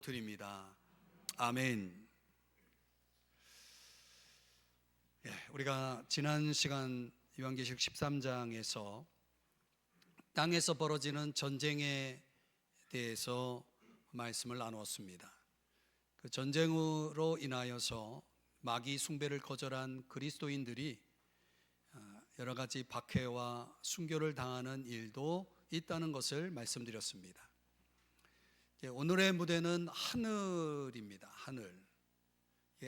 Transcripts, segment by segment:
드립니다. 아멘. 우리가 지난 시간 요한계시록 13장에서 땅에서 벌어지는 전쟁에 대해서 말씀을 나누었습니다. 그 전쟁으로 인하여서 마귀 숭배를 거절한 그리스도인들이 여러 가지 박해와 순교를 당하는 일도 있다는 것을 말씀드렸습니다. 오늘의 무대는 하늘입니다.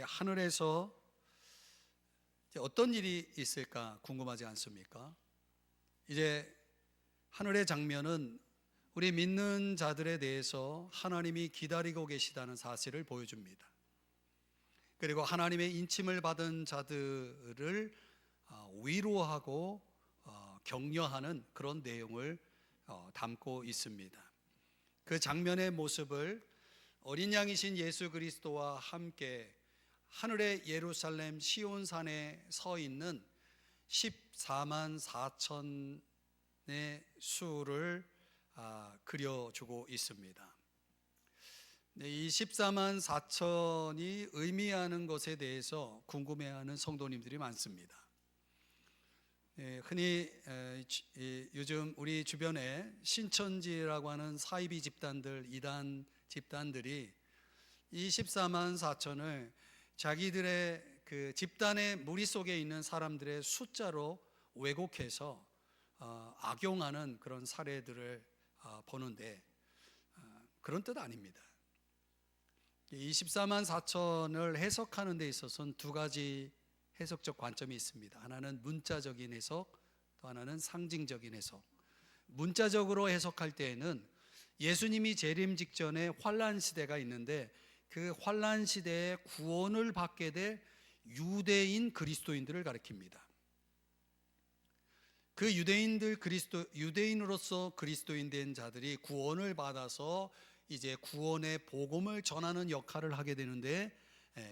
하늘에서 어떤 일이 있을까 궁금하지 않습니까? 이제 하늘의 장면은 우리 믿는 자들에 대해서 하나님이 기다리고 계시다는 사실을 보여줍니다. 그리고 하나님의 인침을 받은 자들을 위로하고 격려하는 그런 내용을 담고 있습니다. 그 장면의 모습을 어린 양이신 예수 그리스도와 함께 하늘의 예루살렘 시온산에 서 있는 14만 4천의 수를 그려주고 있습니다. 이 14만 4천이 의미하는 것에 대해서 궁금해하는 성도님들이 많습니다. 흔히 요즘 우리 주변에 신천지라고 하는 사이비 집단들, 이단 집단들이 이 14만 4천을 자기들의 그 집단의 무리 속에 있는 사람들의 숫자로 왜곡해서 악용하는 그런 사례들을 보는데, 그런 뜻 아닙니다. 이 14만 4천을 해석하는 데 있어서는 두 가지 해석적 관점이 있습니다. 하나는 문자적인 해석, 또 하나는 상징적인 해석. 문자적으로 해석할 때에는 예수님이 재림 직전에 환란 시대가 있는데, 그 환란 시대에 구원을 받게 될 유대인 그리스도인들을 가리킵니다. 그 유대인으로서 그리스도인 된 자들이 구원을 받아서 이제 구원의 복음을 전하는 역할을 하게 되는데,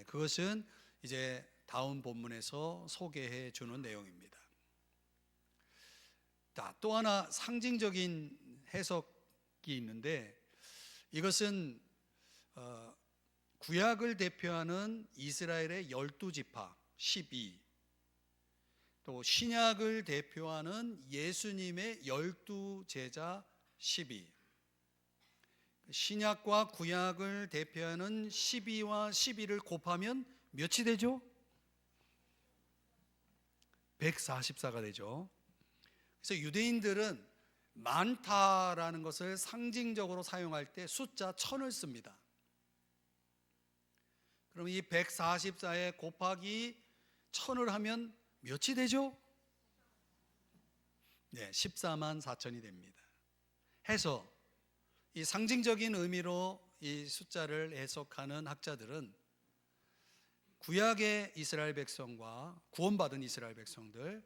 그것은 이제 다음 본문에서 소개해 주는 내용입니다. 또 하나 상징적인 해석이 있는데, 이것은 구약을 대표하는 이스라엘의 12지파 12, 또 신약을 대표하는 예수님의 12제자 12, 신약과 구약을 대표하는 12와 12를 곱하면 몇이 되죠? 144가 되죠. 그래서 유대인들은 많다라는 것을 상징적으로 사용할 때 숫자 1000을 씁니다. 그럼 이 144에 곱하기 1000을 하면 몇이 되죠? 14만 4천이 됩니다. 해서 이 상징적인 의미로 이 숫자를 해석하는 학자들은 구약의 이스라엘 백성과 구원받은 이스라엘 백성들,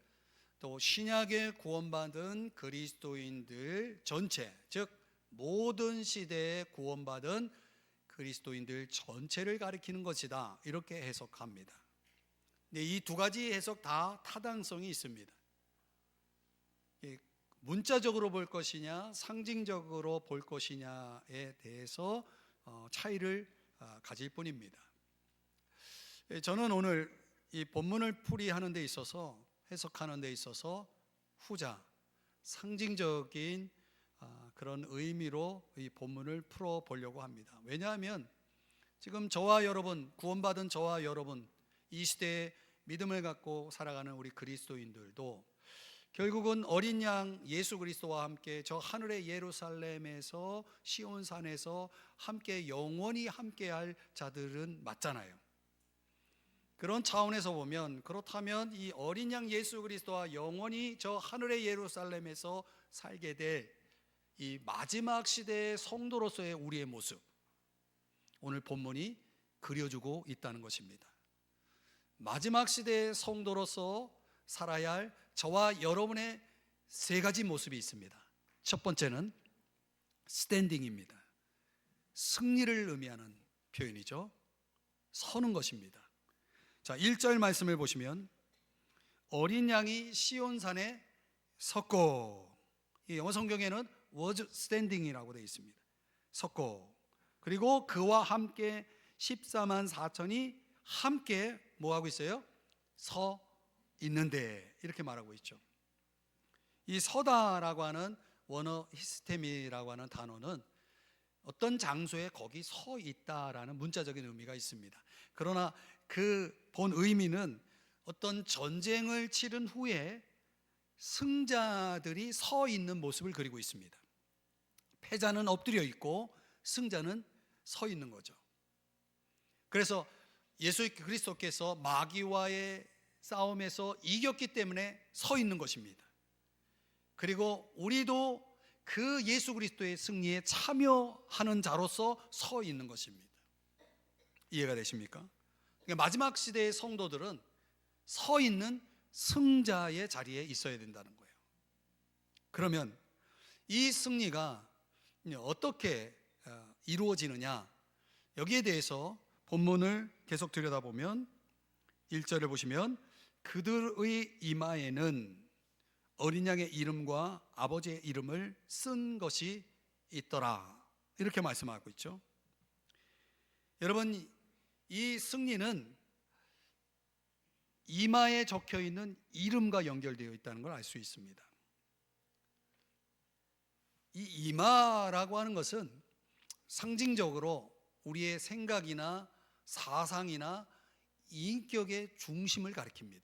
또 신약의 구원받은 그리스도인들 전체, 즉 모든 시대에 구원받은 그리스도인들 전체를 가리키는 것이다, 이렇게 해석합니다. 이 두 가지 해석 다 타당성이 있습니다. 문자적으로 볼 것이냐 상징적으로 볼 것이냐에 대해서 차이를 가질 뿐입니다. 저는 오늘 이 본문을 풀이하는 데 있어서, 해석하는 데 있어서 후자, 상징적인 그런 의미로 이 본문을 풀어보려고 합니다. 왜냐하면 지금 저와 여러분, 구원받은 저와 여러분, 이 시대에 믿음을 갖고 살아가는 우리 그리스도인들도 결국은 어린 양 예수 그리스도와 함께 저 하늘의 예루살렘에서 시온산에서 함께 영원히 함께할 자들은 맞잖아요. 그런 차원에서 보면, 그렇다면 이 어린 양 예수 그리스도와 영원히 저 하늘의 예루살렘에서 살게 될 이 마지막 시대의 성도로서의 우리의 모습, 오늘 본문이 그려주고 있다는 것입니다. 마지막 시대의 성도로서 살아야 할 저와 여러분의 세 가지 모습이 있습니다. 첫 번째는 스탠딩입니다. 승리를 의미하는 표현이죠. 서는 것입니다. 자, 1절 말씀을 보시면 어린 양이 시온산에 섰고, 이 영어 성경에는 was standing이라고 되어 있습니다. 섰고, 그리고 그와 함께 14만 4천이 함께 뭐하고 있어요? 서 있는데, 이렇게 말하고 있죠. 이 서다라고 하는 원어 히스테미라고 하는 단어는 어떤 장소에 거기 서 있다라는 문자적인 의미가 있습니다. 그러나 그 본 의미는 어떤 전쟁을 치른 후에 승자들이 서 있는 모습을 그리고 있습니다. 패자는 엎드려 있고 승자는 서 있는 거죠. 그래서 예수 그리스도께서 마귀와의 싸움에서 이겼기 때문에 서 있는 것입니다. 그리고 우리도 그 예수 그리스도의 승리에 참여하는 자로서 서 있는 것입니다. 이해가 되십니까? 그러니까 마지막 시대의 성도들은 서 있는 승자의 자리에 있어야 된다는 거예요. 그러면 이 승리가 어떻게 이루어지느냐, 여기에 대해서 본문을 계속 들여다보면 1절을 보시면 그들의 이마에는 어린 양의 이름과 아버지의 이름을 쓴 것이 있더라, 이렇게 말씀하고 있죠. 여러분, 이 승리는 이마에 적혀 있는 이름과 연결되어 있다는 걸 알 수 있습니다. 이 이마라고 하는 것은 상징적으로 우리의 생각이나 사상이나 인격의 중심을 가리킵니다.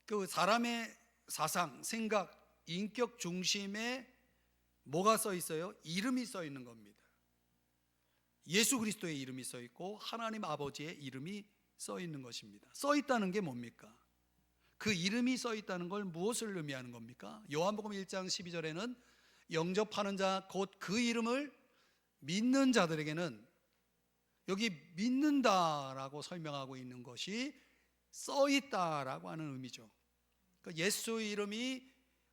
그 사람의 사상, 생각, 인격 중심에 뭐가 써 있어요? 이름이 써 있는 겁니다. 예수 그리스도의 이름이 써 있고 하나님 아버지의 이름이 써 있는 것입니다. 써 있다는 게 뭡니까? 그 이름이 써 있다는 걸 무엇을 의미하는 겁니까? 요한복음 1장 12절에는 영접하는 자 곧 그 이름을 믿는 자들에게는, 여기 믿는다라고 설명하고 있는 것이 써 있다라고 하는 의미죠. 그러니까 예수의 이름이,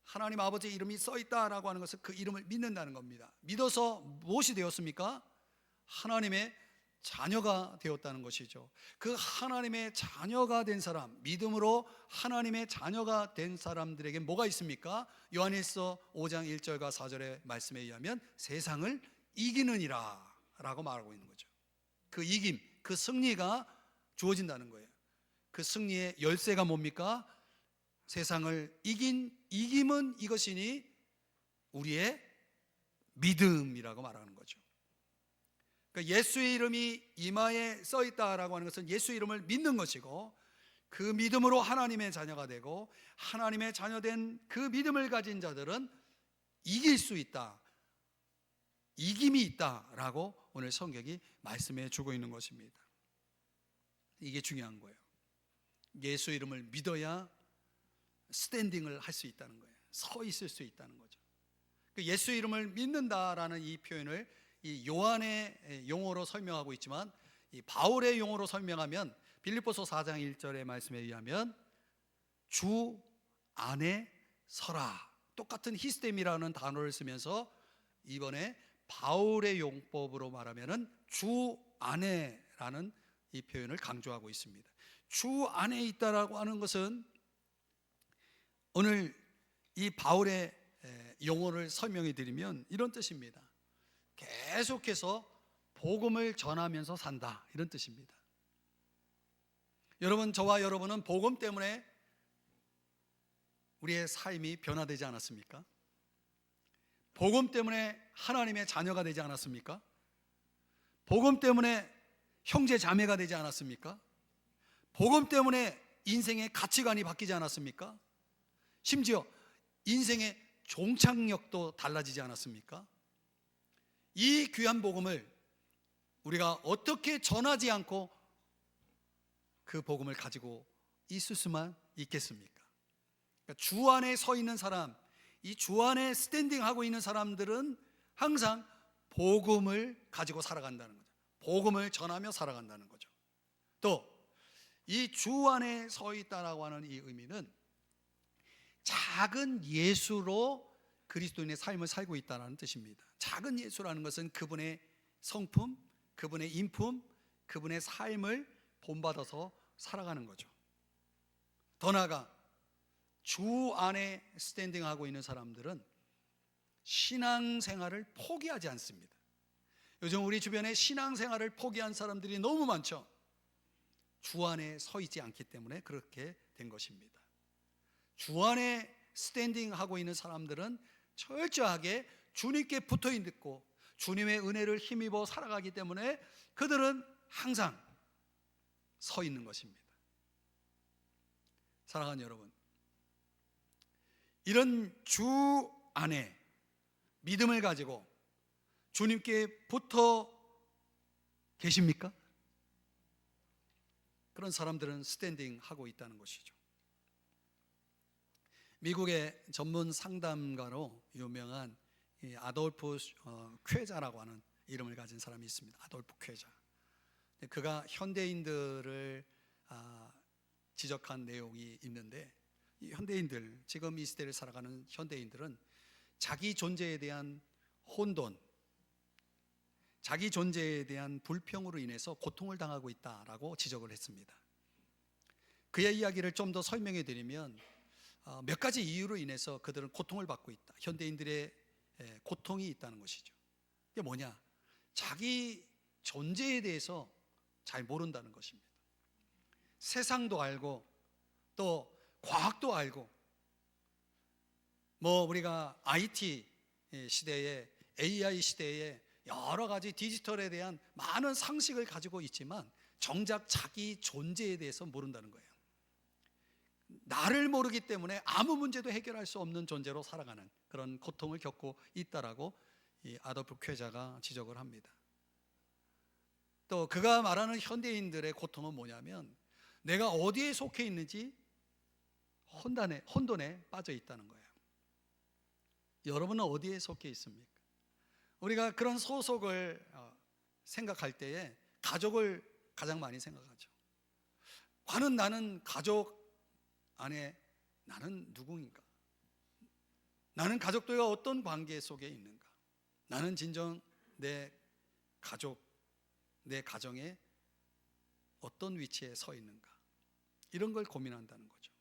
하나님 아버지의 이름이 써 있다라고 하는 것은 그 이름을 믿는다는 겁니다. 믿어서 무엇이 되었습니까? 하나님의 자녀가 되었다는 것이죠. 그 하나님의 자녀가 된 사람, 믿음으로 하나님의 자녀가 된 사람들에게 뭐가 있습니까? 요한일서 5장 1절과 4절의 말씀에 의하면 세상을 이기느니라 라고 말하고 있는 거죠. 그 이김, 그 승리가 주어진다는 거예요. 그 승리의 열쇠가 뭡니까? 세상을 이김은 이것이니 우리의 믿음이라고 말하는 거죠. 그러니까 예수의 이름이 이마에 써 있다라고 하는 것은 예수 이름을 믿는 것이고, 그 믿음으로 하나님의 자녀가 되고 하나님의 자녀된 그 믿음을 가진 자들은 이길 수 있다, 이김이 있다라고 오늘 성경이 말씀해 주고 있는 것입니다. 이게 중요한 거예요. 예수 이름을 믿어야 스탠딩을 할 수 있다는 거예요. 서 있을 수 있다는 거죠. 예수 이름을 믿는다라는 이 표현을 이 요한의 용어로 설명하고 있지만, 이 바울의 용어로 설명하면 빌립보서 4장 1절의 말씀에 의하면 주 안에 서라, 똑같은 히스템이라는 단어를 쓰면서 이번에 바울의 용법으로 말하면은 주 안에라는 이 표현을 강조하고 있습니다. 주 안에 있다라고 하는 것은 오늘 이 바울의 용어를 설명해 드리면 이런 뜻입니다. 계속해서 복음을 전하면서 산다, 이런 뜻입니다. 여러분, 저와 여러분은 복음 때문에 우리의 삶이 변화되지 않았습니까? 복음 때문에 하나님의 자녀가 되지 않았습니까? 복음 때문에 형제 자매가 되지 않았습니까? 복음 때문에 인생의 가치관이 바뀌지 않았습니까? 심지어 인생의 종착역도 달라지지 않았습니까? 이 귀한 복음을 우리가 어떻게 전하지 않고 그 복음을 가지고 있을 수만 있겠습니까? 그러니까 주 안에 서 있는 사람, 이 주 안에 스탠딩하고 있는 사람들은 항상 복음을 가지고 살아간다는 거죠. 복음을 전하며 살아간다는 거죠. 또 이 주 안에 서 있다라고 하는 이 의미는 작은 예수로 그리스도인의 삶을 살고 있다는 뜻입니다. 작은 예수라는 것은 그분의 성품, 그분의 인품, 그분의 삶을 본받아서 살아가는 거죠. 더 나아가 주 안에 스탠딩하고 있는 사람들은 신앙생활을 포기하지 않습니다. 요즘 우리 주변에 신앙생활을 포기한 사람들이 너무 많죠. 주 안에 서 있지 않기 때문에 그렇게 된 것입니다. 주 안에 스탠딩하고 있는 사람들은 철저하게 주님께 붙어 있고 주님의 은혜를 힘입어 살아가기 때문에 그들은 항상 서 있는 것입니다. 사랑하는 여러분, 이런 주 안에 믿음을 가지고 주님께 붙어 계십니까? 그런 사람들은 스탠딩하고 있다는 것이죠. 미국의 전문 상담가로 유명한 아돌프 쾌자라고 하는 이름을 가진 사람이 있습니다. 아돌프 쾌자. 그가 현대인들을 지적한 내용이 있는데, 이 현대인들, 지금 이 시대를 살아가는 현대인들은 자기 존재에 대한 혼돈, 자기 존재에 대한 불평으로 인해서 고통을 당하고 있다라고 지적을 했습니다. 그의 이야기를 좀 더 설명해 드리면 몇 가지 이유로 인해서 그들은 고통을 받고 있다. 현대인들의 고통이 있다는 것이죠. 이게 뭐냐? 자기 존재에 대해서 잘 모른다는 것입니다. 세상도 알고 또 과학도 알고, 우리가 IT 시대에, AI 시대에 여러 가지 디지털에 대한 많은 상식을 가지고 있지만 정작 자기 존재에 대해서 모른다는 거예요. 나를 모르기 때문에 아무 문제도 해결할 수 없는 존재로 살아가는 그런 고통을 겪고 있다라고 이 아돌프 쾌자가 지적을 합니다. 또 그가 말하는 현대인들의 고통은 뭐냐면 내가 어디에 속해 있는지 혼돈에 빠져 있다는 거예요. 여러분은 어디에 속해 있습니까? 우리가 그런 소속을 생각할 때에 가족을 가장 많이 생각하죠. 과연 나는 가족 안에 나는 누구인가? 나는 가족들과 어떤 관계 속에 있는가? 나는 진정 내 가족, 내 가정에 어떤 위치에 서 있는가? 이런 걸 고민한다는 거죠.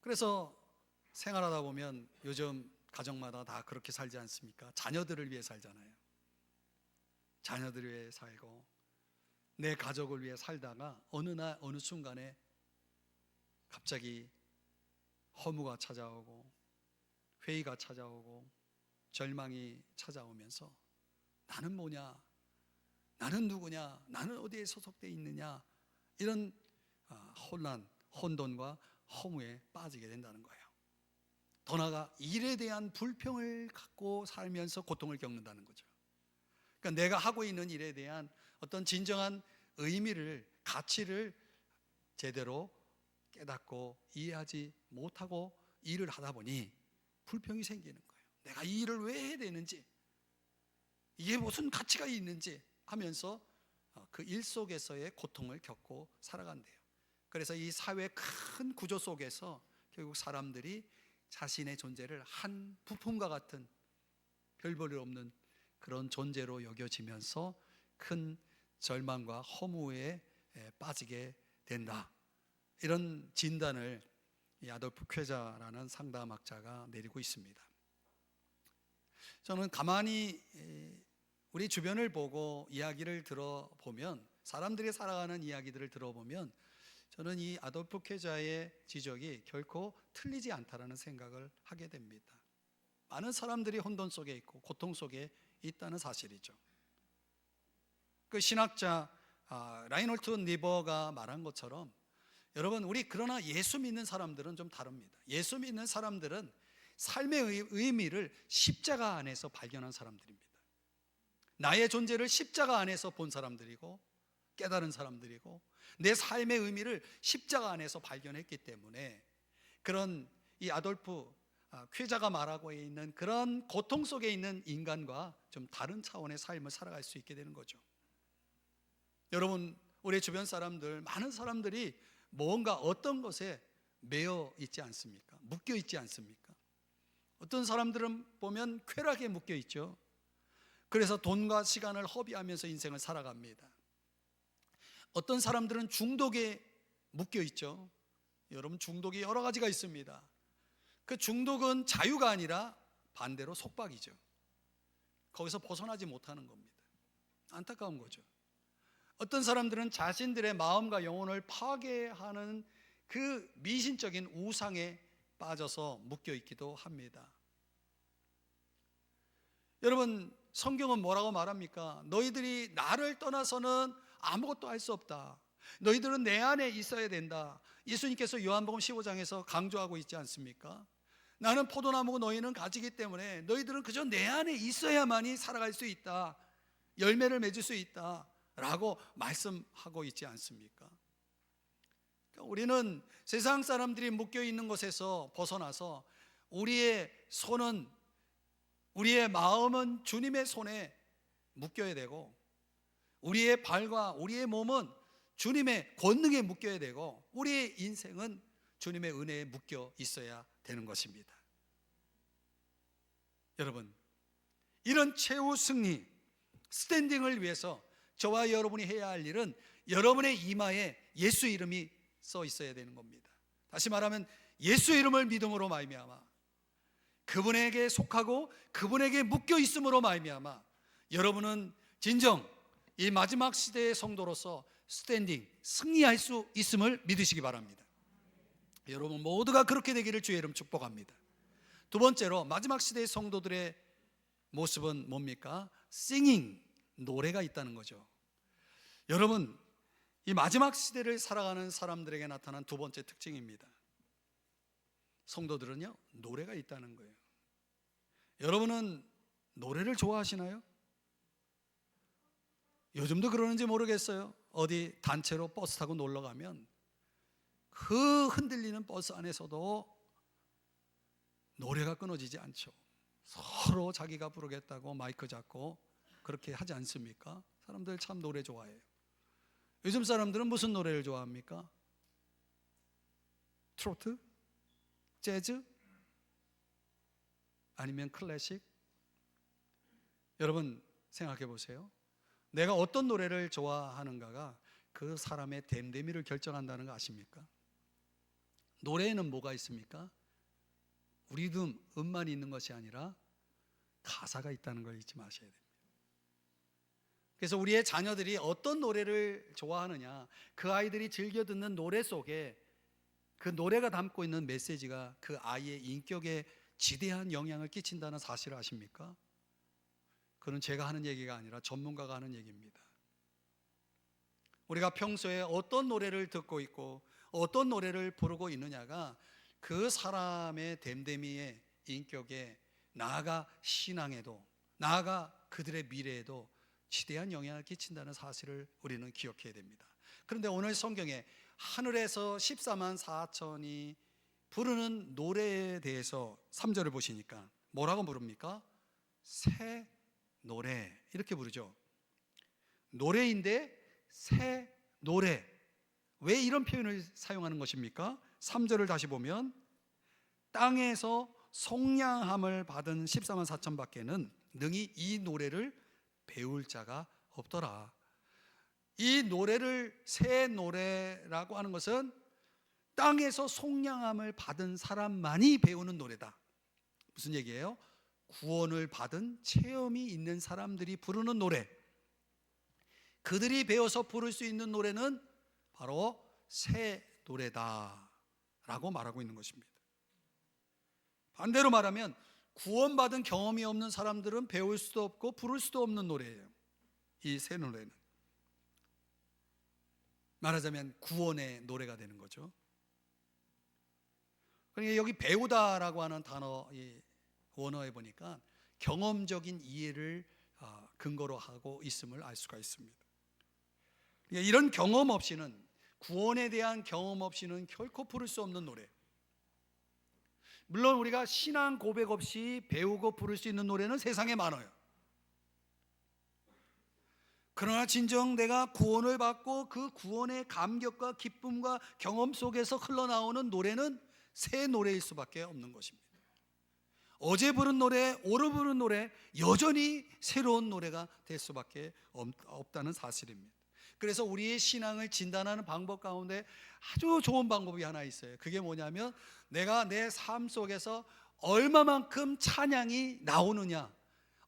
그래서 생활하다 보면 요즘 가정마다 다 그렇게 살지 않습니까? 자녀들을 위해 살잖아요. 자녀들을 위해 살고 내 가족을 위해 살다가 어느 순간에 갑자기 허무가 찾아오고 회의가 찾아오고 절망이 찾아오면서 나는 뭐냐? 나는 누구냐? 나는 어디에 소속되어 있느냐? 이런 혼란, 혼돈과 허무에 빠지게 된다는 거예요. 더 나아가 일에 대한 불평을 갖고 살면서 고통을 겪는다는 거죠. 그러니까 내가 하고 있는 일에 대한 어떤 진정한 의미를, 가치를 제대로 깨닫고 이해하지 못하고 일을 하다 보니 불평이 생기는 거예요. 내가 이 일을 왜 해야 되는지, 이게 무슨 가치가 있는지 하면서 그 일 속에서의 고통을 겪고 살아간대요. 그래서 이 사회 큰 구조 속에서 결국 사람들이 자신의 존재를 한 부품과 같은 별 볼일 없는 그런 존재로 여겨지면서 큰 절망과 허무에 빠지게 된다. 이런 진단을 이 아돌프 쾌자라는 상담학자가 내리고 있습니다. 저는 가만히 우리 주변을 보고 이야기를 들어보면, 사람들이 살아가는 이야기들을 들어보면 저는 이 아돌프 쾌자의 지적이 결코 틀리지 않다라는 생각을 하게 됩니다. 많은 사람들이 혼돈 속에 있고 고통 속에 있다는 사실이죠. 그 신학자 라이놀트 니버가 말한 것처럼 여러분, 우리 그러나 예수 믿는 사람들은 좀 다릅니다. 예수 믿는 사람들은 삶의 의미를 십자가 안에서 발견한 사람들입니다. 나의 존재를 십자가 안에서 본 사람들이고 깨달은 사람들이고 내 삶의 의미를 십자가 안에서 발견했기 때문에 그런 이 아돌프 쾌자가 말하고 있는 그런 고통 속에 있는 인간과 좀 다른 차원의 삶을 살아갈 수 있게 되는 거죠. 여러분, 우리 주변 사람들, 많은 사람들이 뭔가 어떤 것에 매여 있지 않습니까? 묶여 있지 않습니까? 어떤 사람들은 보면 쾌락에 묶여 있죠. 그래서 돈과 시간을 허비하면서 인생을 살아갑니다. 어떤 사람들은 중독에 묶여 있죠. 여러분, 중독이 여러 가지가 있습니다. 그 중독은 자유가 아니라 반대로 속박이죠. 거기서 벗어나지 못하는 겁니다. 안타까운 거죠. 어떤 사람들은 자신들의 마음과 영혼을 파괴하는 그 미신적인 우상에 빠져서 묶여 있기도 합니다. 여러분, 성경은 뭐라고 말합니까? 너희들이 나를 떠나서는 아무것도 할 수 없다. 너희들은 내 안에 있어야 된다. 예수님께서 요한복음 15장에서 강조하고 있지 않습니까? 나는 포도나무고 너희는 가지기 때문에 너희들은 그저 내 안에 있어야만이 살아갈 수 있다. 열매를 맺을 수 있다 라고 말씀하고 있지 않습니까? 그러니까 우리는 세상 사람들이 묶여있는 곳에서 벗어나서 우리의 손은, 우리의 마음은 주님의 손에 묶여야 되고, 우리의 발과 우리의 몸은 주님의 권능에 묶여야 되고, 우리의 인생은 주님의 은혜에 묶여 있어야 되는 것입니다. 여러분, 이런 최후 승리, 스탠딩을 위해서 저와 여러분이 해야 할 일은 여러분의 이마에 예수 이름이 써 있어야 되는 겁니다. 다시 말하면 예수 이름을 믿음으로 말미암아, 그분에게 속하고 그분에게 묶여 있음으로 말미암아 여러분은 진정 이 마지막 시대의 성도로서 스탠딩, 승리할 수 있음을 믿으시기 바랍니다. 여러분 모두가 그렇게 되기를 주의 이름 축복합니다. 두 번째로, 마지막 시대의 성도들의 모습은 뭡니까? singing, 노래가 있다는 거죠. 여러분, 이 마지막 시대를 살아가는 사람들에게 나타난 두 번째 특징입니다. 성도들은요, 노래가 있다는 거예요. 여러분은 노래를 좋아하시나요? 요즘도 그러는지 모르겠어요. 어디 단체로 버스 타고 놀러 가면 그 흔들리는 버스 안에서도 노래가 끊어지지 않죠. 서로 자기가 부르겠다고 마이크 잡고 그렇게 하지 않습니까? 사람들 참 노래 좋아해요. 요즘 사람들은 무슨 노래를 좋아합니까? 트로트? 재즈? 아니면 클래식? 여러분 생각해 보세요. 내가 어떤 노래를 좋아하는가가 그 사람의 됨됨이를 결정한다는 거 아십니까? 노래에는 뭐가 있습니까? 우리 음만 있는 것이 아니라 가사가 있다는 걸 잊지 마셔야 됩니다. 그래서 우리의 자녀들이 어떤 노래를 좋아하느냐, 그 아이들이 즐겨 듣는 노래 속에 그 노래가 담고 있는 메시지가 그 아이의 인격에 지대한 영향을 끼친다는 사실을 아십니까? 그건 제가 하는 얘기가 아니라 전문가가 하는 얘기입니다. 우리가 평소에 어떤 노래를 듣고 있고 어떤 노래를 부르고 있느냐가 그 사람의 됨됨이의 인격에, 나아가 신앙에도, 나아가 그들의 미래에도 지대한 영향을 끼친다는 사실을 우리는 기억해야 됩니다. 그런데 오늘 성경에 하늘에서 14만 4천이 부르는 노래에 대해서 3절을 보시니까 뭐라고 부릅니까? 새 노래, 이렇게 부르죠. 노래인데 새 노래. 왜 이런 표현을 사용하는 것입니까? 3절을 다시 보면 땅에서 속량함을 받은 14만 4천 밖에는 능히 이 노래를 배울 자가 없더라. 이 노래를 새 노래라고 하는 것은 땅에서 속량함을 받은 사람만이 배우는 노래다. 무슨 얘기예요? 구원을 받은 체험이 있는 사람들이 부르는 노래, 그들이 배워서 부를 수 있는 노래는 바로 새 노래다 라고 말하고 있는 것입니다. 반대로 말하면 구원받은 경험이 없는 사람들은 배울 수도 없고 부를 수도 없는 노래예요. 이 새 노래는 말하자면 구원의 노래가 되는 거죠. 그러니까 여기 배우다라고 하는 단어, 이 원어에 보니까 경험적인 이해를 근거로 하고 있음을 알 수가 있습니다. 그러니까 이런 경험 없이는, 구원에 대한 경험 없이는 결코 부를 수 없는 노래. 물론 우리가 신앙 고백 없이 배우고 부를 수 있는 노래는 세상에 많아요. 그러나 진정 내가 구원을 받고 그 구원의 감격과 기쁨과 경험 속에서 흘러나오는 노래는 새 노래일 수밖에 없는 것입니다. 어제 부른 노래, 오늘 부른 노래, 여전히 새로운 노래가 될 수밖에 없다는 사실입니다. 그래서 우리의 신앙을 진단하는 방법 가운데 아주 좋은 방법이 하나 있어요. 그게 뭐냐면 내가 내 삶 속에서 얼마만큼 찬양이 나오느냐,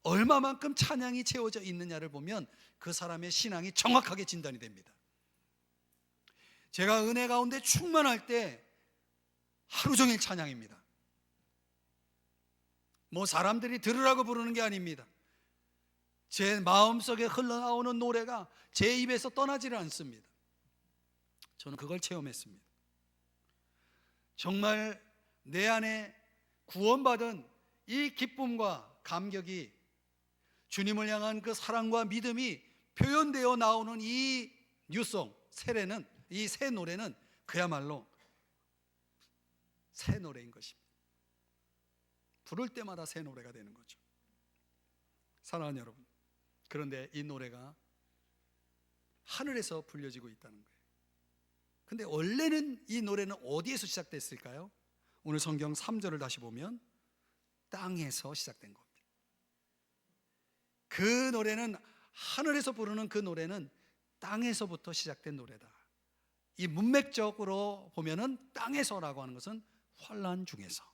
얼마만큼 찬양이 채워져 있느냐를 보면 그 사람의 신앙이 정확하게 진단이 됩니다. 제가 은혜 가운데 충만할 때 하루 종일 찬양입니다. 뭐 사람들이 들으라고 부르는 게 아닙니다. 제 마음속에 흘러나오는 노래가 제 입에서 떠나지를 않습니다. 저는 그걸 체험했습니다. 정말 내 안에 구원받은 이 기쁨과 감격이, 주님을 향한 그 사랑과 믿음이 표현되어 나오는 이 뉴송, 이 새 노래는 그야말로 새 노래인 것입니다. 부를 때마다 새 노래가 되는 거죠. 사랑하는 여러분, 그런데 이 노래가 하늘에서 불려지고 있다는 거예요. 근데 원래는 이 노래는 어디에서 시작됐을까요? 오늘 성경 3절을 다시 보면 땅에서 시작된 겁니다. 그 노래는, 하늘에서 부르는 그 노래는 땅에서부터 시작된 노래다. 이 문맥적으로 보면은 땅에서라고 하는 것은 환난 중에서,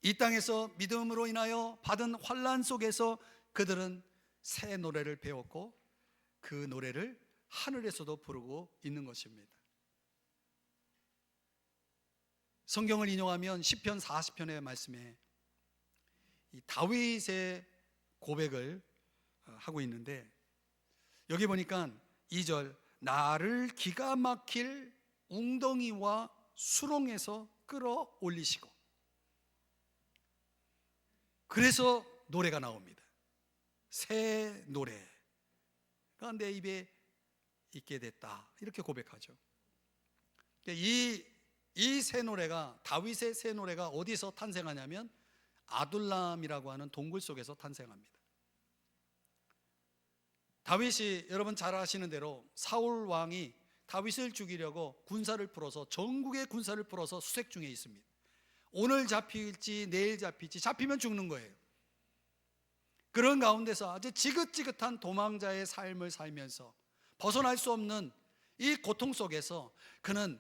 이 땅에서 믿음으로 인하여 받은 환난 속에서 그들은 새 노래를 배웠고 그 노래를 하늘에서도 부르고 있는 것입니다. 성경을 인용하면 시편 40편의 말씀에 이 다윗의 고백을 하고 있는데, 여기 보니까 2절, 나를 기가 막힐 웅덩이와 수렁에서 끌어올리시고, 그래서 노래가 나옵니다. 새 노래가 내 입에 있게 됐다, 이렇게 고백하죠. 이 새 노래가, 다윗의 새 노래가 어디서 탄생하냐면 아둘람이라고 하는 동굴 속에서 탄생합니다. 다윗이, 여러분 잘 아시는 대로 사울 왕이 다윗을 죽이려고 군사를 풀어서, 전국의 군사를 풀어서 수색 중에 있습니다. 오늘 잡힐지 내일 잡힐지, 잡히면 죽는 거예요. 그런 가운데서 아주 지긋지긋한 도망자의 삶을 살면서 벗어날 수 없는 이 고통 속에서 그는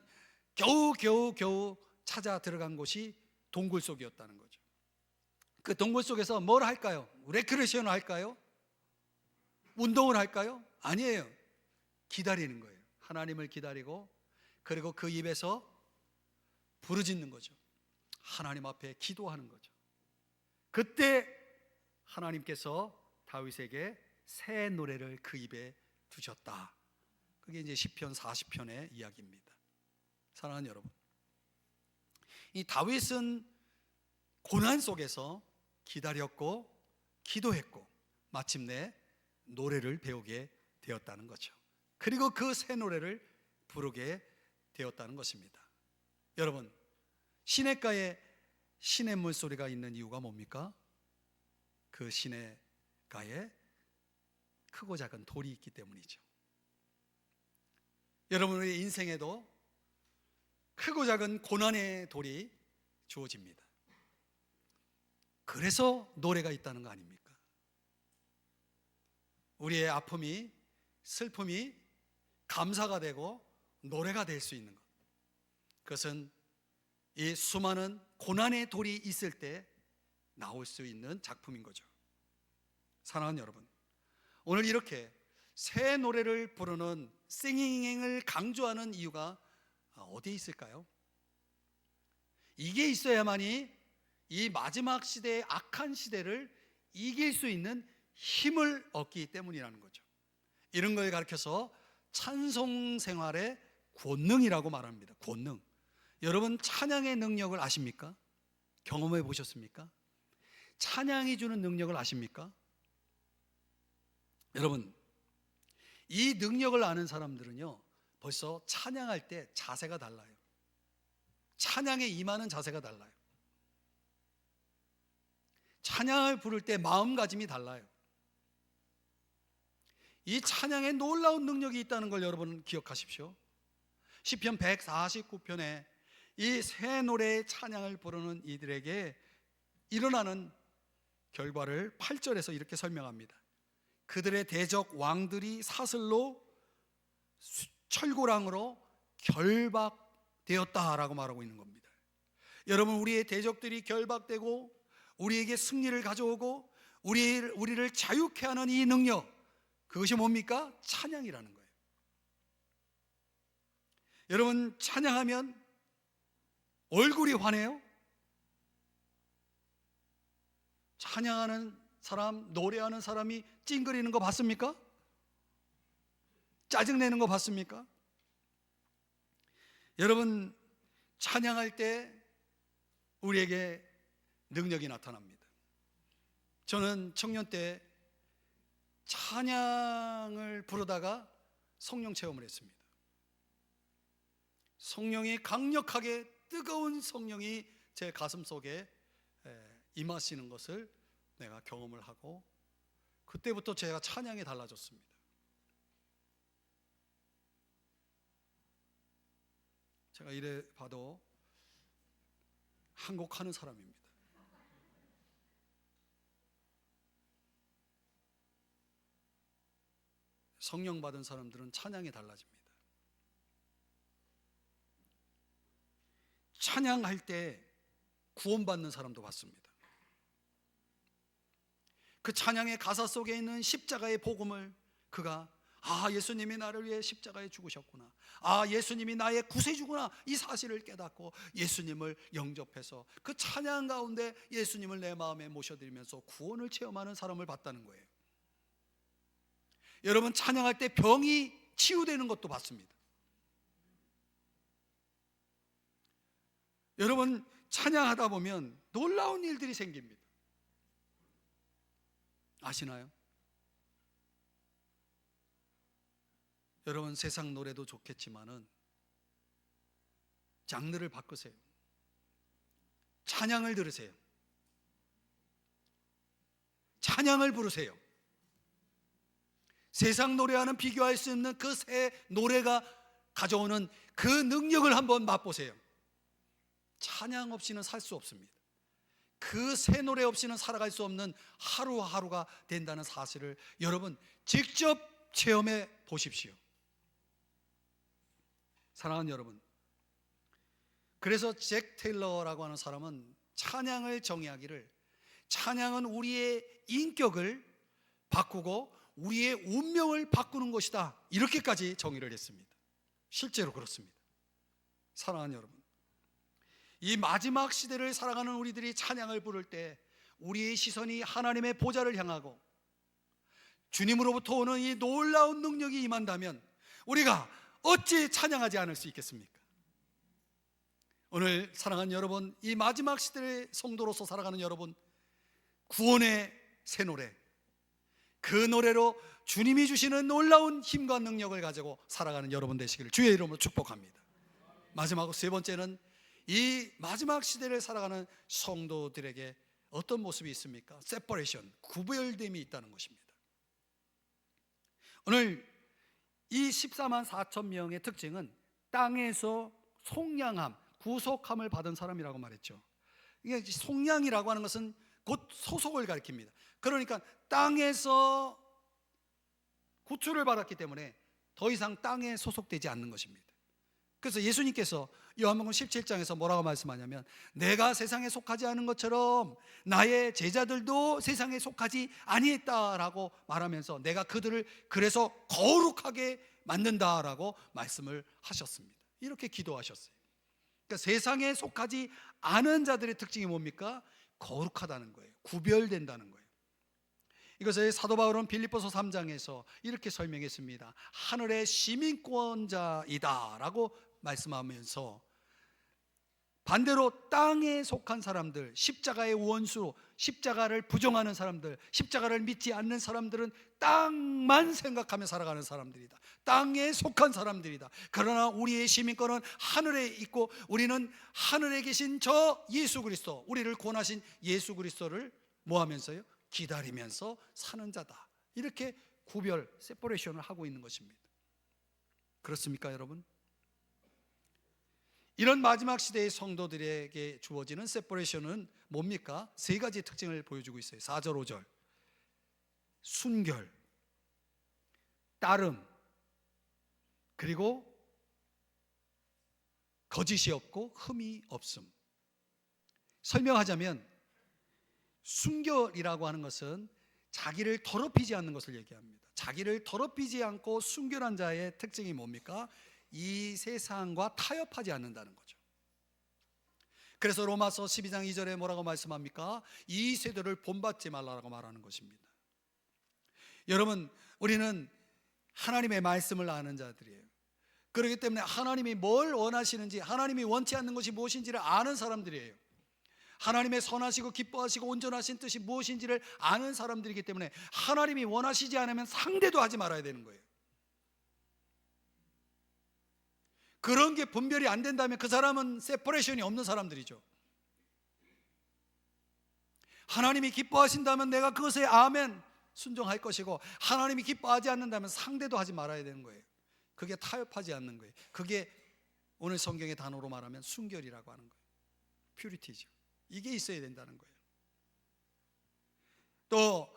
겨우 찾아 들어간 곳이 동굴 속이었다는 거죠. 그 동굴 속에서 뭘 할까요? 레크레이션을 할까요? 운동을 할까요? 아니에요. 기다리는 거예요. 하나님을 기다리고, 그리고 그 입에서 부르짖는 거죠. 하나님 앞에 기도하는 거죠. 그때 하나님께서 다윗에게 새 노래를 그 입에 두셨다. 그게 이제 시편 40편의 이야기입니다. 사랑하는 여러분, 이 다윗은 고난 속에서 기다렸고 기도했고 마침내 노래를 배우게 되었다는 거죠. 그리고 그 새 노래를 부르게 되었다는 것입니다. 여러분, 시냇가에 시냇물 소리가 있는 이유가 뭡니까? 그 시냇가에 크고 작은 돌이 있기 때문이죠. 여러분의 인생에도 크고 작은 고난의 돌이 주어집니다. 그래서 노래가 있다는 거 아닙니까? 우리의 아픔이, 슬픔이 감사가 되고 노래가 될 수 있는 것, 그것은 이 수많은 고난의 돌이 있을 때 나올 수 있는 작품인 거죠. 사랑하는 여러분, 오늘 이렇게 새 노래를 부르는 싱잉을 강조하는 이유가 어디에 있을까요? 이게 있어야만이 이 마지막 시대의 악한 시대를 이길 수 있는 힘을 얻기 때문이라는 거죠. 이런 걸 가르쳐서 찬송 생활의 권능이라고 말합니다. 권능. 여러분, 찬양의 능력을 아십니까? 경험해 보셨습니까? 찬양이 주는 능력을 아십니까? 여러분, 이 능력을 아는 사람들은요, 벌써 찬양할 때 자세가 달라요. 찬양에 임하는 자세가 달라요. 찬양을 부를 때 마음가짐이 달라요. 이 찬양에 놀라운 능력이 있다는 걸 여러분 기억하십시오. 시편 149편에 이 새 노래의 찬양을 부르는 이들에게 일어나는 결과를 8절에서 이렇게 설명합니다. 그들의 대적 왕들이 사슬로 철고랑으로 결박되었다라고 말하고 있는 겁니다. 여러분, 우리의 대적들이 결박되고 우리에게 승리를 가져오고 우리를 자유케 하는 이 능력, 그것이 뭡니까? 찬양이라는 거예요. 여러분, 찬양하면 얼굴이 환해요? 찬양하는 사람, 노래하는 사람이 찡그리는 거 봤습니까? 짜증내는 거 봤습니까? 여러분, 찬양할 때 우리에게 능력이 나타납니다. 저는 청년 때 찬양을 부르다가 성령 체험을 했습니다. 성령이 강력하게, 뜨거운 성령이 제 가슴 속에 임하시는 것을 내가 경험을 하고, 그때부터 제가 찬양이 달라졌습니다. 제가 이래 봐도 한 곡 하는 사람입니다. 성령 받은 사람들은 찬양이 달라집니다. 찬양할 때 구원받는 사람도 봤습니다. 그 찬양의 가사 속에 있는 십자가의 복음을 그가, 예수님이 나를 위해 십자가에 죽으셨구나, 예수님이 나의 구세주구나, 이 사실을 깨닫고 예수님을 영접해서 그 찬양 가운데 예수님을 내 마음에 모셔드리면서 구원을 체험하는 사람을 봤다는 거예요. 여러분, 찬양할 때 병이 치유되는 것도 봤습니다. 여러분, 찬양하다 보면 놀라운 일들이 생깁니다. 아시나요? 여러분, 세상 노래도 좋겠지만은 장르를 바꾸세요. 찬양을 들으세요. 찬양을 부르세요. 세상 노래와는 비교할 수 없는 그 새 노래가 가져오는 그 능력을 한번 맛보세요. 찬양 없이는 살 수 없습니다. 그 새 노래 없이는 살아갈 수 없는 하루하루가 된다는 사실을 여러분 직접 체험해 보십시오. 사랑하는 여러분, 그래서 잭 테일러라고 하는 사람은 찬양을 정의하기를, 찬양은 우리의 인격을 바꾸고 우리의 운명을 바꾸는 것이다, 이렇게까지 정의를 했습니다. 실제로 그렇습니다. 사랑하는 여러분, 이 마지막 시대를 살아가는 우리들이 찬양을 부를 때 우리의 시선이 하나님의 보좌를 향하고 주님으로부터 오는 이 놀라운 능력이 임한다면 우리가 어찌 찬양하지 않을 수 있겠습니까? 오늘 사랑하는 여러분, 이 마지막 시대의 성도로서 살아가는 여러분, 구원의 새 노래, 그 노래로 주님이 주시는 놀라운 힘과 능력을 가지고 살아가는 여러분 되시기를 주의 이름으로 축복합니다. 마지막으로 세 번째는 이 마지막 시대를 살아가는 성도들에게 어떤 모습이 있습니까? 세퍼레이션, 구별됨이 있다는 것입니다. 오늘 이 14만 4천 명의 특징은 땅에서 속량함, 구속함을 받은 사람이라고 말했죠. 이게 속량이라고 하는 것은 곧 소속을 가리킵니다. 그러니까 땅에서 구출을 받았기 때문에 더 이상 땅에 소속되지 않는 것입니다. 그래서 예수님께서 요한복음 17장에서 뭐라고 말씀하냐면, 내가 세상에 속하지 않은 것처럼 나의 제자들도 세상에 속하지 아니했다라고 말하면서 내가 그들을 그래서 거룩하게 만든다라고 말씀을 하셨습니다. 이렇게 기도하셨어요. 그러니까 세상에 속하지 않은 자들의 특징이 뭡니까? 거룩하다는 거예요. 구별된다는 거예요. 이것을 사도 바울은 빌립보서 3장에서 이렇게 설명했습니다. 하늘의 시민권자이다 라고 말씀하면서, 반대로 땅에 속한 사람들, 십자가의 원수로 십자가를 부정하는 사람들, 십자가를 믿지 않는 사람들은 땅만 생각하며 살아가는 사람들이다, 땅에 속한 사람들이다. 그러나 우리의 시민권은 하늘에 있고 우리는 하늘에 계신 저 예수 그리스도, 우리를 구원하신 예수 그리스도를 뭐하면서요? 기다리면서 사는 자다. 이렇게 구별, 세퍼레이션을 하고 있는 것입니다. 그렇습니까, 여러분? 이런 마지막 시대의 성도들에게 주어지는 세퍼레이션은 뭡니까? 세 가지 특징을 보여주고 있어요. 4절, 5절. 순결, 따름, 그리고 거짓이 없고 흠이 없음. 설명하자면 순결이라고 하는 것은 자기를 더럽히지 않는 것을 얘기합니다. 자기를 더럽히지 않고 순결한 자의 특징이 뭡니까? 이 세상과 타협하지 않는다는 거죠. 그래서 로마서 12장 2절에 뭐라고 말씀합니까? 이 세대를 본받지 말라고 말하는 것입니다. 여러분, 우리는 하나님의 말씀을 아는 자들이에요. 그렇기 때문에 하나님이 뭘 원하시는지, 하나님이 원치 않는 것이 무엇인지를 아는 사람들이에요. 하나님의 선하시고 기뻐하시고 온전하신 뜻이 무엇인지를 아는 사람들이기 때문에 하나님이 원하시지 않으면 상대도 하지 말아야 되는 거예요. 그런 게 분별이 안 된다면 그 사람은 세퍼레이션이 없는 사람들이죠. 하나님이 기뻐하신다면 내가 그것에 아멘 순종할 것이고, 하나님이 기뻐하지 않는다면 상대도 하지 말아야 되는 거예요. 그게 타협하지 않는 거예요. 그게 오늘 성경의 단어로 말하면 순결이라고 하는 거예요. 퓨리티죠. 이게 있어야 된다는 거예요. 또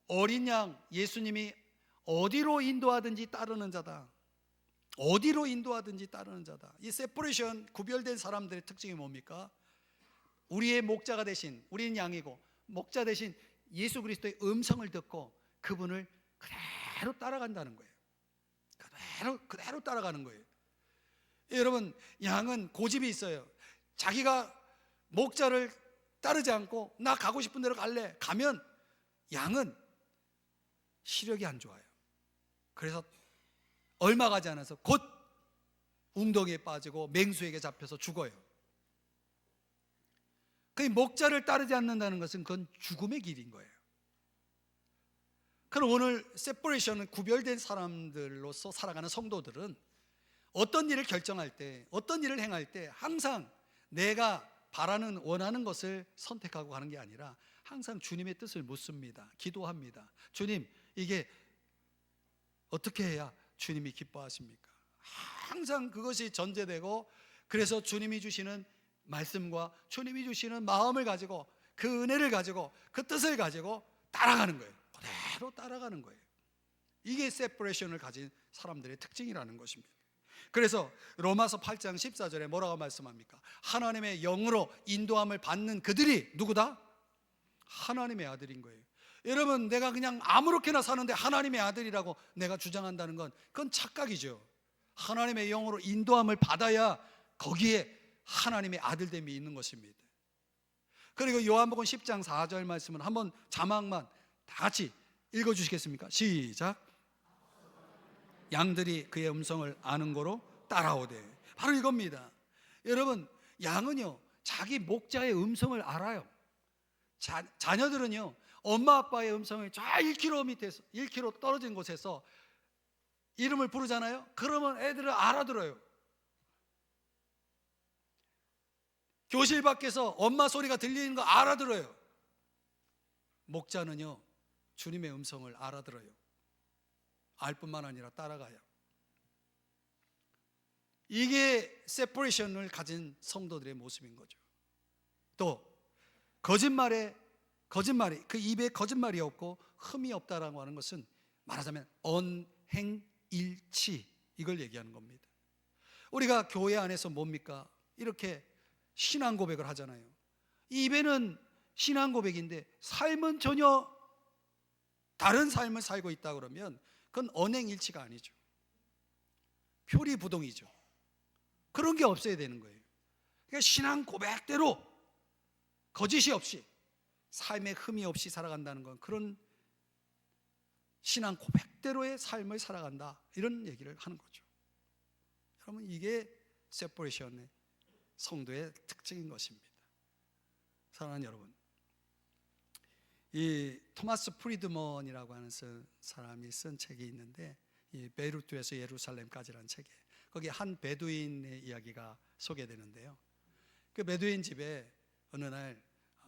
어린 양 예수님이 어디로 인도하든지 따르는 자다. 어디로 인도하든지 따르는 자다. 이 세퍼레이션, 구별된 사람들의 특징이 뭡니까? 우리의 목자가 되신, 우리는 양이고 목자 되신 예수 그리스도의 음성을 듣고 그분을 그대로 따라간다는 거예요. 그대로 따라가는 거예요. 여러분, 양은 고집이 있어요. 자기가 목자를 따르지 않고 나 가고 싶은 대로 갈래 가면 양은 시력이 안 좋아요. 그래서 얼마 가지 않아서 곧 웅덩이에 빠지고 맹수에게 잡혀서 죽어요. 그 목자를 따르지 않는다는 것은 그건 죽음의 길인 거예요. 그럼 오늘 세퍼레이션은 구별된 사람들로서 살아가는 성도들은 어떤 일을 결정할 때, 어떤 일을 행할 때 항상 내가 바라는, 원하는 것을 선택하고 가는 게 아니라 항상 주님의 뜻을 묻습니다. 기도합니다. 주님, 이게 어떻게 해야 주님이 기뻐하십니까? 항상 그것이 전제되고, 그래서 주님이 주시는 말씀과 주님이 주시는 마음을 가지고, 그 은혜를 가지고, 그 뜻을 가지고 따라가는 거예요. 그대로 따라가는 거예요. 이게 세퍼레이션을 가진 사람들의 특징이라는 것입니다. 그래서 로마서 8장 14절에 뭐라고 말씀합니까? 하나님의 영으로 인도함을 받는 그들이 누구다? 하나님의 아들인 거예요. 여러분, 내가 그냥 아무렇게나 사는데 하나님의 아들이라고 내가 주장한다는 건 그건 착각이죠. 하나님의 영으로 인도함을 받아야 거기에 하나님의 아들됨이 있는 것입니다. 그리고 요한복음 10장 4절 말씀은 한번 자막만 다 같이 읽어주시겠습니까? 시작. 양들이 그의 음성을 아는 거로 따라오되. 바로 이겁니다. 여러분, 양은요 자기 목자의 음성을 알아요. 자녀들은요 엄마 아빠의 음성을 저 1km 밑에서, 1km 떨어진 곳에서 이름을 부르잖아요. 그러면 애들은 알아들어요. 교실 밖에서 엄마 소리가 들리는 거 알아들어요. 목자는요 주님의 음성을 알아들어요. 알 뿐만 아니라 따라가요. 이게 세퍼레이션을 가진 성도들의 모습인 거죠. 또 거짓말이 그 입에 거짓말이 없고 흠이 없다라고 하는 것은 말하자면 언행일치, 이걸 얘기하는 겁니다. 우리가 교회 안에서 뭡니까? 이렇게 신앙 고백을 하잖아요. 입에는 신앙 고백인데 삶은 전혀 다른 삶을 살고 있다 그러면 그건 언행일치가 아니죠. 표리부동이죠. 그런 게 없어야 되는 거예요. 그러니까 신앙 고백대로 거짓이 없이, 삶에 흠이 없이 살아간다는 건 그런 신앙 고백대로의 삶을 살아간다, 이런 얘기를 하는 거죠. 여러분, 이게 세퍼레이션의 성도의 특징인 것입니다. 사랑하는 여러분, 이 토마스 프리드먼이라고 하는 사람이 쓴 책이 있는데, 이 베이루트에서 예루살렘까지라는 책에, 거기 한 베두인의 이야기가 소개되는데요. 그 베두인 집에 어느 날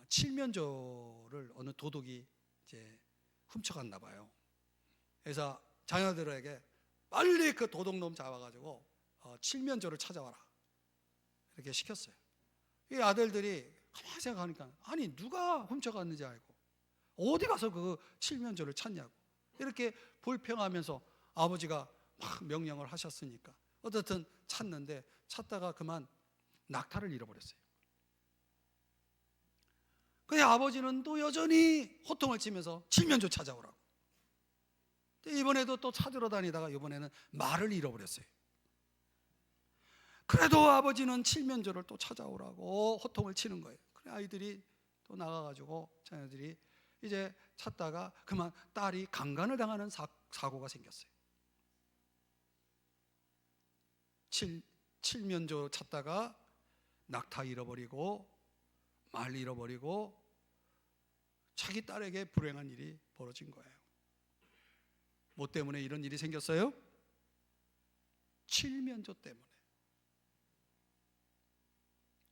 칠면조를 어느 도둑이 이제 훔쳐갔나 봐요. 그래서 자녀들에게 빨리 그 도둑놈 잡아가지고 칠면조를 찾아와라, 이렇게 시켰어요. 이 아들들이 가만히 생각하니까, 아니 누가 훔쳐갔는지 알고 어디 가서 그 칠면조를 찾냐고, 이렇게 불평하면서 아버지가 막 명령을 하셨으니까 어쨌든 찾는데, 찾다가 그만 낙타를 잃어버렸어요. 근데 아버지는 또 여전히 호통을 치면서 칠면조 찾아오라고. 이번에도 또 찾으러 다니다가 이번에는 말을 잃어버렸어요. 그래도 아버지는 칠면조를 또 찾아오라고 호통을 치는 거예요. 그래 아이들이 또 나가가지고 자녀들이 이제 찾다가 그만 딸이 강간을 당하는 사고가 생겼어요. 칠면조 찾다가 낙타 잃어버리고 말 잃어버리고 자기 딸에게 불행한 일이 벌어진 거예요. 뭐 때문에 이런 일이 생겼어요? 칠면조 때문에.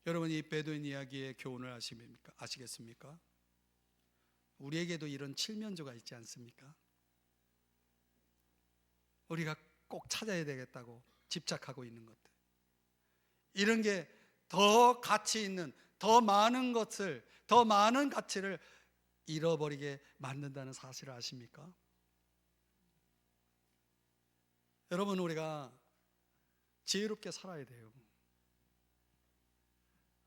여러분, 이 베두인 이야기의 교훈을 아시겠습니까? 우리에게도 이런 칠면조가 있지 않습니까? 우리가 꼭 찾아야 되겠다고 집착하고 있는 것들, 이런 게 더 가치 있는, 더 많은 것을, 더 많은 가치를 잃어버리게 만든다는 사실을 아십니까? 여러분, 우리가 지혜롭게 살아야 돼요.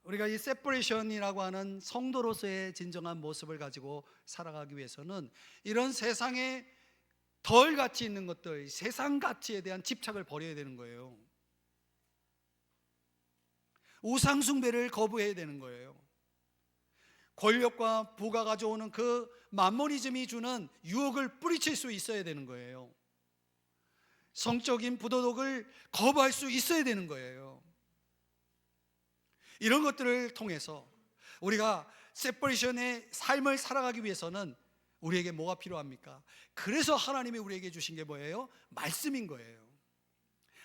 우리가 이 세퍼레이션이라고 하는 성도로서의 진정한 모습을 가지고 살아가기 위해서는 이런 세상에 덜 가치 있는 것들, 세상 가치에 대한 집착을 버려야 되는 거예요. 우상 숭배를 거부해야 되는 거예요. 권력과 부가 가져오는 그 만모니즘이 주는 유혹을 뿌리칠 수 있어야 되는 거예요. 성적인 부도덕을 거부할 수 있어야 되는 거예요. 이런 것들을 통해서 우리가 세퍼레이션의 삶을 살아가기 위해서는 우리에게 뭐가 필요합니까? 그래서 하나님이 우리에게 주신 게 뭐예요? 말씀인 거예요.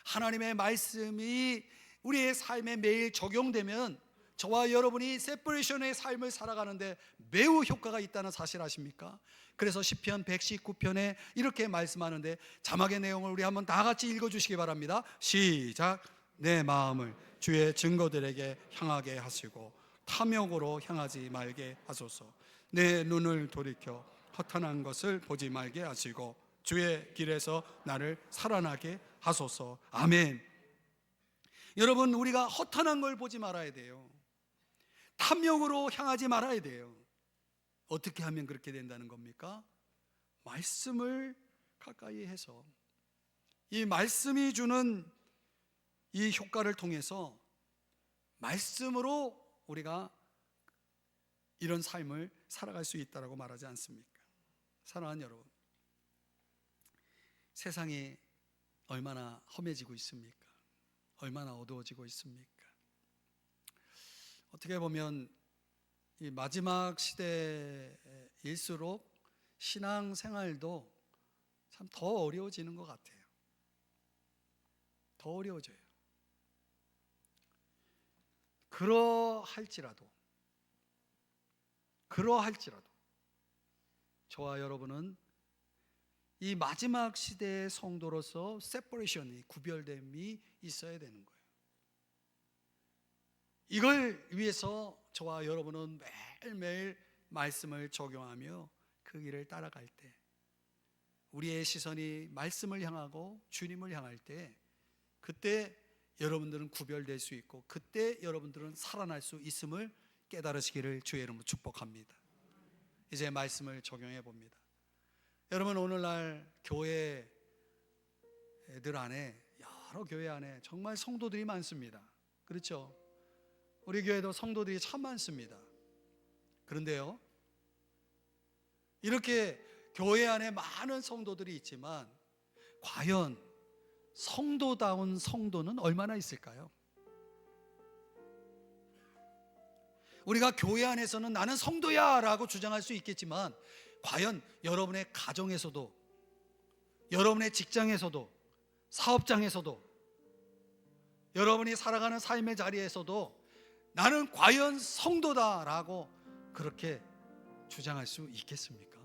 하나님의 말씀이 우리의 삶에 매일 적용되면 저와 여러분이 세퍼레이션의 삶을 살아가는데 매우 효과가 있다는 사실 아십니까? 그래서 시편 119편에 이렇게 말씀하는데, 자막의 내용을 우리 한번 다 같이 읽어주시기 바랍니다. 시작. 내 마음을 주의 증거들에게 향하게 하시고 탐욕으로 향하지 말게 하소서. 내 눈을 돌이켜 허탄한 것을 보지 말게 하시고 주의 길에서 나를 살아나게 하소서. 아멘. 여러분, 우리가 허탄한 걸 보지 말아야 돼요. 탐욕으로 향하지 말아야 돼요. 어떻게 하면 그렇게 된다는 겁니까? 말씀을 가까이 해서, 이 말씀이 주는 이 효과를 통해서 말씀으로 우리가 이런 삶을 살아갈 수 있다고 말하지 않습니까? 사랑하는 여러분, 세상이 얼마나 험해지고 있습니까? 얼마나 어두워지고 있습니까? 어떻게 보면 이 마지막 시대일수록 신앙생활도 참 더 어려워지는 것 같아요. 더 어려워져요. 그러할지라도 저와 여러분은 이 마지막 시대의 성도로서 세퍼레이션이, 구별됨이 있어야 되는 거예요. 이걸 위해서 저와 여러분은 매일매일 말씀을 적용하며 그 길을 따라갈 때, 우리의 시선이 말씀을 향하고 주님을 향할 때, 그때 여러분들은 구별될 수 있고, 그때 여러분들은 살아날 수 있음을 깨달으시기를 주의 이름으로 축복합니다. 이제 말씀을 적용해 봅니다. 여러분, 오늘날 교회들 안에, 여러 교회 안에 정말 성도들이 많습니다. 그렇죠? 우리 교회도 성도들이 참 많습니다. 그런데요, 이렇게 교회 안에 많은 성도들이 있지만 과연 성도다운 성도는 얼마나 있을까요? 우리가 교회 안에서는 나는 성도야 라고 주장할 수 있겠지만, 과연 여러분의 가정에서도, 여러분의 직장에서도, 사업장에서도, 여러분이 살아가는 삶의 자리에서도 나는 과연 성도다라고 그렇게 주장할 수 있겠습니까?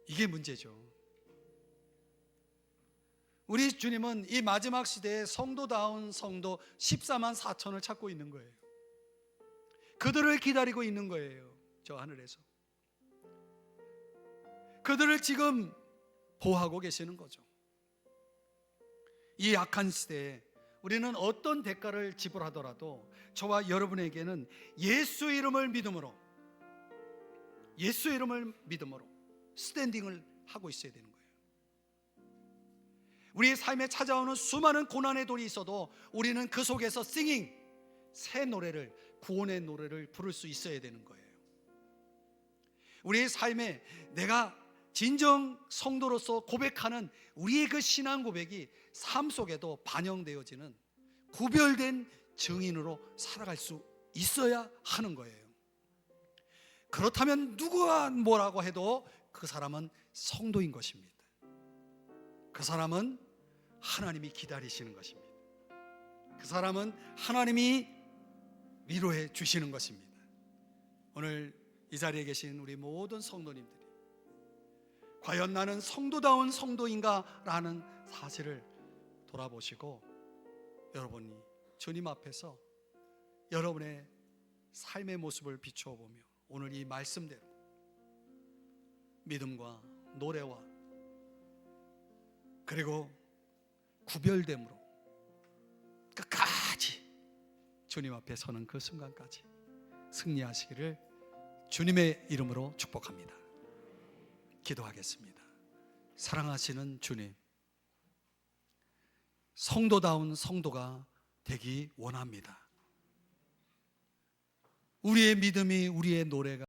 이게 문제죠. 우리 주님은 이 마지막 시대에 성도다운 성도 14만 4천을 찾고 있는 거예요. 그들을 기다리고 있는 거예요. 저 하늘에서 그들을 지금 보호하고 계시는 거죠. 이 악한 시대에 우리는 어떤 대가를 지불하더라도 저와 여러분에게는 예수 이름을 믿음으로 스탠딩을 하고 있어야 되는 거예요. 우리의 삶에 찾아오는 수많은 고난의 돌이 있어도 우리는 그 속에서 새 노래를, 구원의 노래를 부를 수 있어야 되는 거예요. 우리의 삶에 내가 진정 성도로서 고백하는 우리의 그 신앙 고백이 삶 속에도 반영되어지는 구별된 증인으로 살아갈 수 있어야 하는 거예요. 그렇다면 누가 뭐라고 해도 그 사람은 성도인 것입니다. 그 사람은 하나님이 기다리시는 것입니다. 그 사람은 하나님이 위로해 주시는 것입니다. 오늘 이 자리에 계신 우리 모든 성도님들이 과연 나는 성도다운 성도인가 라는 사실을 돌아보시고 여러분이 주님 앞에서 여러분의 삶의 모습을 비추어 보며 오늘 이 말씀대로 믿음과 노래와 그리고 구별됨으로 끝까지 주님 앞에 서는 그 순간까지 승리하시기를 주님의 이름으로 축복합니다. 기도하겠습니다. 사랑하시는 주님, 성도다운 성도가 되기 원합니다. 우리의 믿음이, 우리의 노래가